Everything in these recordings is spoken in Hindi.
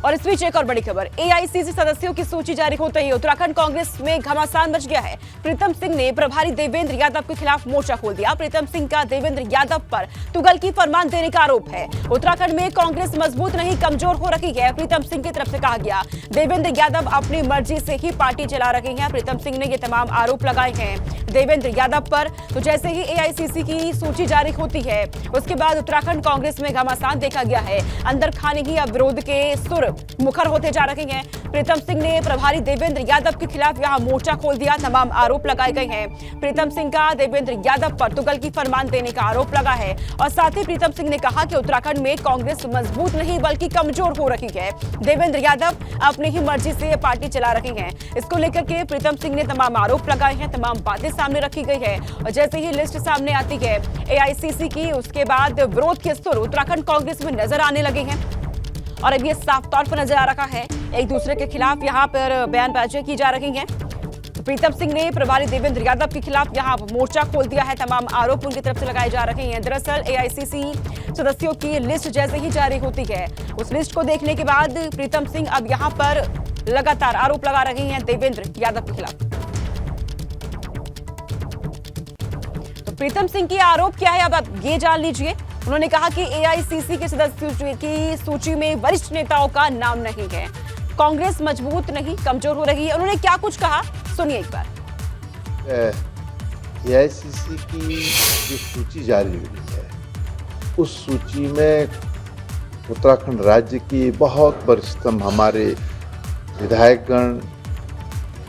और इस बीच एक और बड़ी खबर, एआईसीसी सदस्यों की सूची जारी होते ही उत्तराखंड कांग्रेस में घमासान मच गया है। प्रीतम सिंह ने प्रभारी देवेंद्र यादव के खिलाफ मोर्चा खोल दिया। प्रीतम सिंह का देवेंद्र यादव पर तुगलकी फरमान देने का आरोप है। उत्तराखंड में कांग्रेस मजबूत नहीं कमजोर हो रही है, प्रीतम सिंह की तरफ से कहा गया। देवेंद्र यादव अपनी मर्जी से ही पार्टी चला रहे हैं। प्रीतम सिंह ने ये तमाम आरोप लगाए हैं देवेंद्र यादव पर। तो जैसे ही एआईसीसी की सूची जारी होती है उसके बाद उत्तराखंड कांग्रेस में घमासान देखा गया है। अंदर खाने ही अब विरोध के सुर मुखर होते जा रहे हैं। प्रीतम सिंह ने प्रभारी देवेंद्र यादव के खिलाफ यहां मोर्चा खोल दिया। तमाम आरोप लगाए गए हैं। प्रीतम सिंह का देवेंद्र यादव पर तुगलकी फरमान देने का आरोप लगा है और साथ ही प्रीतम सिंह ने कहा कि उत्तराखंड में कांग्रेस मजबूत नहीं बल्कि कमजोर हो रही है। देवेंद्र यादव अपनी ही मर्जी से पार्टी चला रहे हैं। इसको लेकर के प्रीतम सिंह ने तमाम आरोप लगाए हैं, तमाम बातें सामने रखी गई है और जैसे ही लिस्ट सामने आती है एआईसीसी की उसके बाद विरोध के सुर उत्तराखंड कांग्रेस में नजर आने लगे हैं और अब ये साफ तौर पर नजर आ रहा है एक दूसरे के खिलाफ यहाँ पर बयानबाजियां की जा रही हैं। प्रीतम सिंह ने प्रभारी देवेंद्र यादव के खिलाफ यहाँ मोर्चा खोल दिया है। तमाम आरोप उनकी तरफ से लगाए जा रहे हैं। दरअसल एआईसीसी सदस्यों की लिस्ट जैसे ही जारी होती है उस लिस्ट को देखने के बाद प्रीतम सिंह अब यहाँ पर लगातार आरोप लगा रहे हैं देवेंद्र यादव के खिलाफ। तो प्रीतम सिंह की आरोप क्या है अब आप ये जान लीजिए। उन्होंने कहा कि एआईसीसी के सदस्यों की सूची में वरिष्ठ नेताओं का नाम नहीं है, कांग्रेस मजबूत नहीं कमजोर हो रही है। उन्होंने क्या कुछ कहा सुनिए एक बार। एआईसीसी की जो सूची जारी हुई है उस सूची में उत्तराखंड राज्य की बहुत वरिष्ठतम हमारे विधायकगण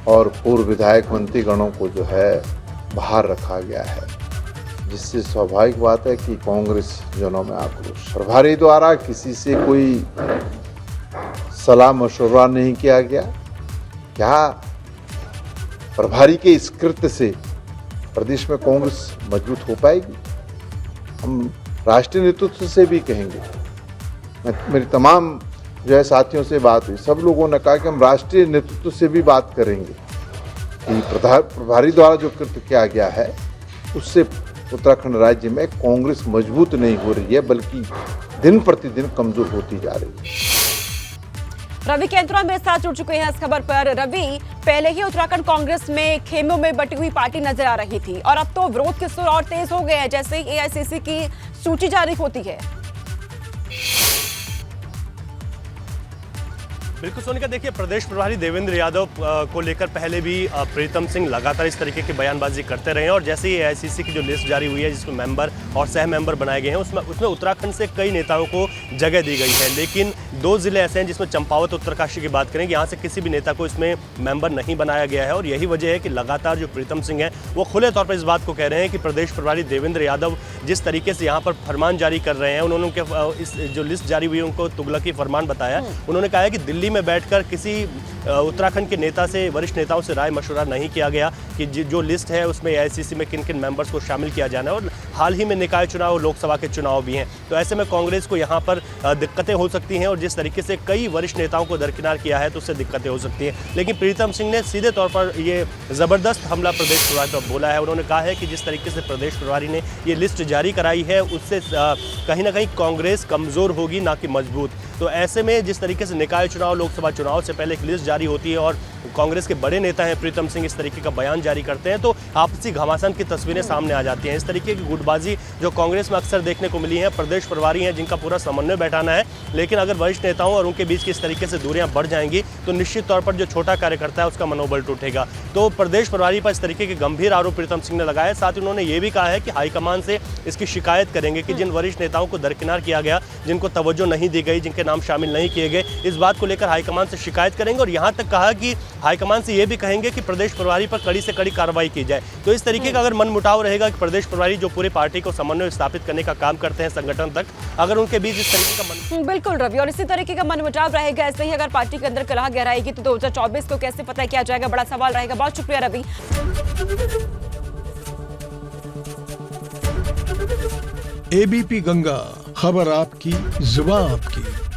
और पूर्व विधायक मंत्रीगणों को जो है बाहर रखा गया है, जिससे स्वाभाविक बात है कि कांग्रेस जनों में आक्रोश। प्रभारी द्वारा किसी से कोई सलाह मशवरा नहीं किया गया। क्या प्रभारी के इस कृत्य से प्रदेश में कांग्रेस मजबूत हो पाएगी? हम राष्ट्रीय नेतृत्व से भी कहेंगे। मेरी तमाम जो है साथियों से बात हुई, सब लोगों ने कहा कि हम राष्ट्रीय नेतृत्व से भी बात करेंगे कि प्रभारी द्वारा जो कृत्य किया गया है उससे उत्तराखंड राज्य में कांग्रेस मजबूत नहीं हो रही है बल्कि दिन प्रतिदिन कमजोर होती जा रही है। रवि केंद्रा मेरे साथ जुड़ चुके हैं इस खबर पर। रवि, पहले ही उत्तराखंड कांग्रेस में खेमों में बटी हुई पार्टी नजर आ रही थी और अब तो विरोध के सुर और तेज हो गए हैं जैसे ही एआईसीसी की सूची जारी होती है। बिल्कुल सोनिका, देखिए प्रदेश प्रभारी देवेंद्र यादव को लेकर पहले भी प्रीतम सिंह लगातार इस तरीके की बयानबाजी करते रहे हैं और जैसे ही एआईसीसी की जो लिस्ट जारी हुई है जिसमें मेंबर और सह मेंबर बनाए गए हैं उसमें उत्तराखंड से कई नेताओं को जगह दी गई है। लेकिन 2 जिले ऐसे हैं जिसमें चंपावत उत्तरकाशी की बात करें, यहाँ से किसी भी नेता को इसमें मेंबर नहीं बनाया गया है और यही वजह है कि लगातार जो प्रीतम सिंह है वो खुले तौर पर इस बात को कह रहे हैं कि प्रदेश प्रभारी देवेंद्र यादव जिस तरीके से यहाँ पर फरमान जारी कर रहे हैं, उन्होंने इस जो लिस्ट जारी हुई उनको तुगलकी फरमान बताया। उन्होंने कहा है कि दिल्ली में बैठकर किसी उत्तराखंड के नेता से वरिष्ठ नेताओं से राय मशवरा नहीं किया गया कि जो लिस्ट है उसमें एआईसीसी में किन किन मेंबर्स को शामिल किया जाना है और हाल ही में निकाय चुनाव लोकसभा के चुनाव भी हैं। तो ऐसे में कांग्रेस को यहाँ पर दिक्कतें हो सकती हैं और जिस तरीके से कई वरिष्ठ नेताओं को दरकिनार किया है तो उससे दिक्कतें हो सकती हैं। लेकिन प्रीतम सिंह ने सीधे तौर पर ये ज़बरदस्त हमला प्रदेश प्रभारी पर बोला है। उन्होंने कहा है कि जिस तरीके से प्रदेश प्रभारी ने ये लिस्ट जारी कराई है उससे कहीं ना कहीं कांग्रेस कमज़ोर होगी ना कि मजबूत। तो ऐसे में जिस तरीके से निकाय चुनाव लोकसभा चुनाव से पहले एक लिस्ट जारी होती है और कांग्रेस के बड़े नेता हैं प्रीतम सिंह इस तरीके का बयान जारी करते हैं तो आपसी घमासान की तस्वीरें सामने आ जाती हैं। इस तरीके की गुटबाजी जो कांग्रेस में अक्सर देखने को मिली है, प्रदेश प्रभारी हैं जिनका पूरा समन्वय बैठाना है, लेकिन अगर वरिष्ठ नेताओं और उनके बीच की इस तरीके से दूरियां बढ़ जाएंगी तो निश्चित तौर पर जो छोटा कार्यकर्ता है उसका मनोबल टूटेगा। तो प्रदेश प्रभारी पर इस तरीके के गंभीर आरोप प्रीतम सिंह ने लगाए। साथ ही उन्होंने ये भी कहा है कि हाईकमान से इसकी शिकायत करेंगे कि जिन वरिष्ठ नेताओं को दरकिनार किया गया, जिनको तवज्जो नहीं दी गई, जिनके नाम शामिल नहीं किए गए, इस बात को लेकर हाईकमान से शिकायत करेंगे और यहाँ तक कहा कि हाईकमान से ये भी कहेंगे कि प्रदेश प्रभारी पर कड़ी से कड़ी कार्रवाई की जाए। तो इस तरीके का अगर मनमुटाव रहेगा कि प्रदेश प्रभारी जो पूरी पार्टी को समन्वय स्थापित करने का काम करते हैं संगठन तक, अगर उनके बीच इस तरीके का बिल्कुल रवि, और इसी तरीके का मनमुटाव रहेगा, ऐसे ही अगर पार्टी के अंदर कलह गहराएगी तो 2024 को कैसे पता किया जाएगा, बड़ा सवाल रहेगा। बहुत शुक्रिया रवि। एबीपी गंगा, खबर आपकी, जुबान आपकी।